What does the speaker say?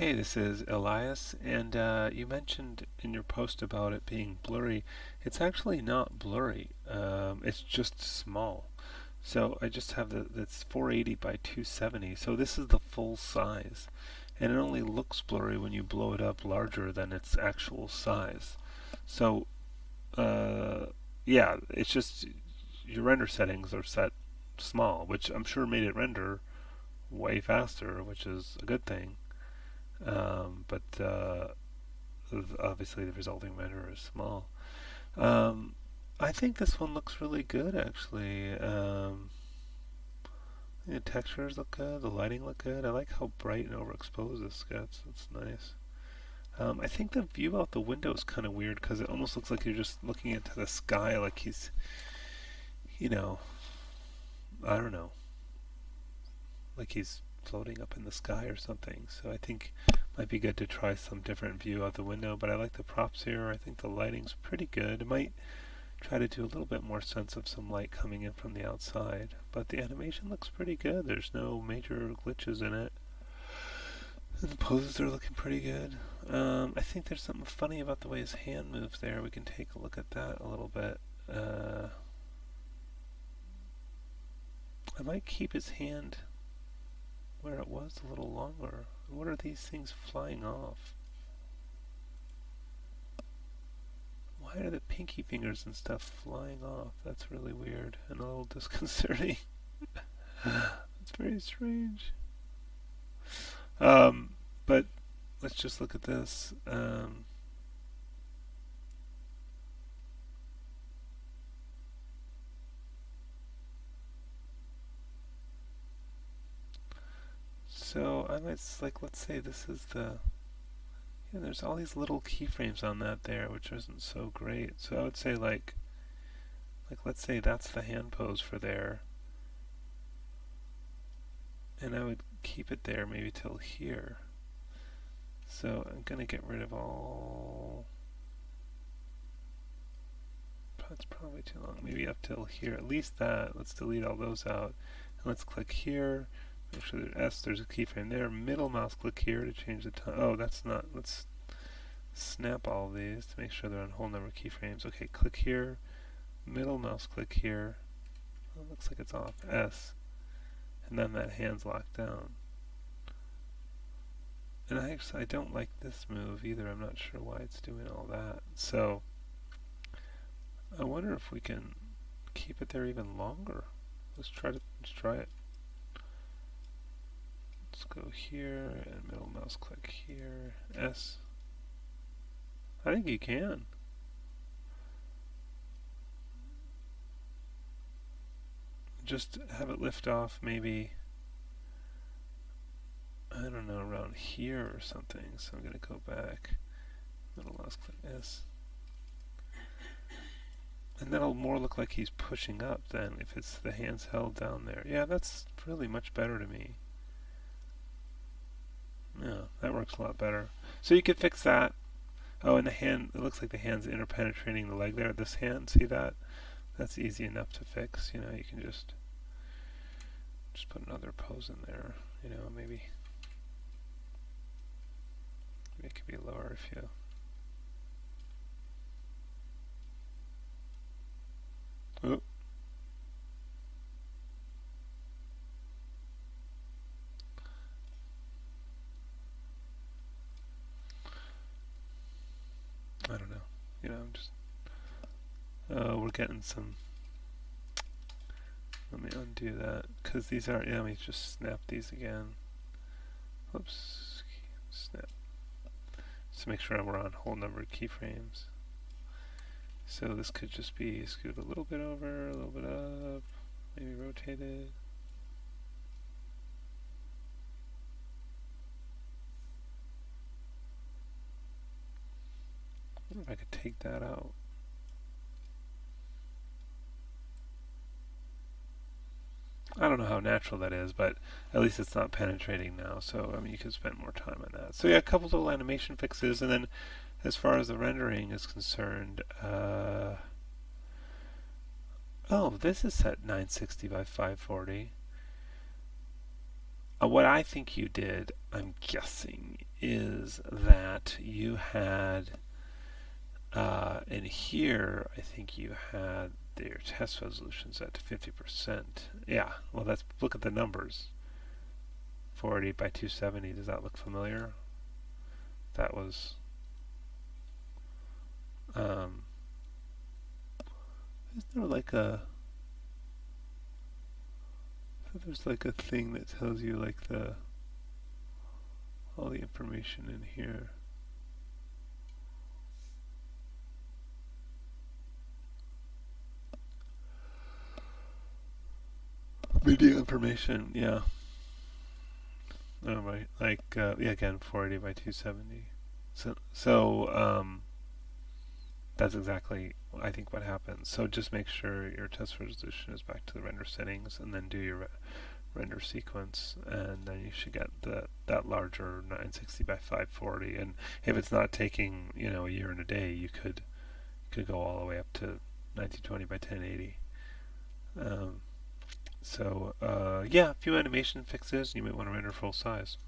Hey, this is Elias, and you mentioned in your post about it being blurry. It's actually not blurry. It's just small. So I just have that's 480 by 270. So this is the full size, and it only looks blurry when you blow it up larger than its actual size. So uh, yeah, it's just your render settings are set small, which I'm sure made it render way faster, which is a good thing. But obviously the resulting render is small. Um, I think this one looks really good actually. The textures look good, the lighting look good. I like how bright and overexposed this gets. It's nice. I think the view out the window is kind of weird because it almost looks like you're just looking into the sky, like he's, you know, I don't know, like he's floating up in the sky or something. So I think it might be good to try some different view out the window. But I like the props here. I think the lighting's pretty good. It might try to do a little bit more sense of some light coming in from the outside. But the animation looks pretty good. There's no major glitches in it. And the poses are looking pretty good. I think there's something funny about the way his hand moves there. We can take a look at that a little bit. I might keep his hand where it was a little longer. What are these things flying off? Why are the pinky fingers and stuff flying off? That's really weird and a little disconcerting. It's very strange. But let's just look at this. So I might like let's say this is the yeah. There's all these little keyframes on that there, which isn't so great. So I would say like let's say that's the hand pose for there, and I would keep it there maybe till here. So I'm gonna get rid of all. That's probably too long. Maybe up till here. At least that. Let's delete all those out. And let's click here. Make sure there's S. There's a keyframe there. Middle mouse click here to change the time. Oh, that's not. Let's snap all of these to make sure they're on whole number keyframes. Okay, click here. Middle mouse click here. Oh, looks like it's off. S. And then that hand's locked down. And I don't like this move either. I'm not sure why it's doing all that. So I wonder if we can keep it there even longer. Let's try it. Let's go here and middle mouse click here. S. I think you can. Just have it lift off maybe, I don't know, around here or something. So I'm going to go back. Middle mouse click S. And that'll more look like he's pushing up than if it's the hands held down there. Yeah, that's really much better to me. Yeah, that works a lot better. So you could fix that. Oh, and the hand, it looks like the hand's interpenetrating the leg there. This hand, see that? That's easy enough to fix. You know, you can just put another pose in there. You know, maybe it could be lower if you. Oh. I don't know. You know, I'm just. We're getting some. Let me undo that because these are. Yeah, let me just snap these again. Whoops. Snap. Just to make sure we're on whole number keyframes. So this could just be scoot a little bit over, a little bit up, maybe rotate it. I wonder if I could take that out. I don't know how natural that is, but at least it's not penetrating now. So, I mean, you could spend more time on that. So, yeah, a couple little animation fixes. And then as far as the rendering is concerned, oh, this is set 960 by 540. What I think you did, I'm guessing, is that you had in here. I think you had your test resolutions at 50%. Yeah. Well, let's look at the numbers. 480 by 270. Does that look familiar? That was. Um, isn't there like a? There's like a thing that tells you like the all the information in here. Video information, yeah. Oh, right. Like, yeah, again, 480 by 270. So, that's exactly, I think, what happens. So just make sure your test resolution is back to the render settings, and then do your render sequence, and then you should get that larger 960 by 540. And if it's not taking, a year and a day, you could go all the way up to 1920 by 1080. Yeah, a few animation fixes. You might want to render full size.